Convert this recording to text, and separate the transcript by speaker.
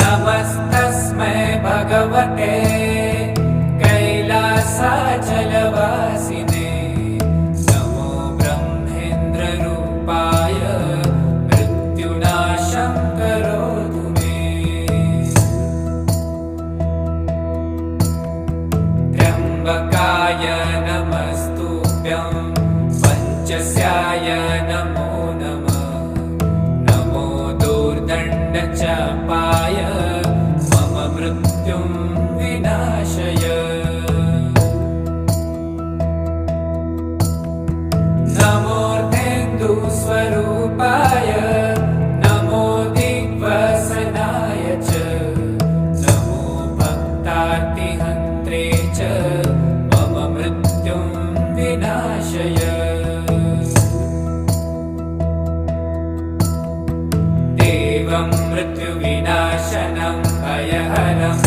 Speaker 1: नमस्तस्मै भगवते कैलासाचलवासिने नमो ब्रह्मेन्द्ररूपाय मृत्युनाशं करोतु मे त्र्यम्बकाय नमस्तुभ्यं पञ्चस्याय नमो नमः नमो दूर्दण्डचापाय मम मृत्युं विनाशय नमोऽर्धेन्दुस्वरूपाय नमो दिग्वसनाय च नमो भक्तार्तिहन्त्रे च मम मृत्युं विनाशय देवं मृत्युविनाशनं भयहरं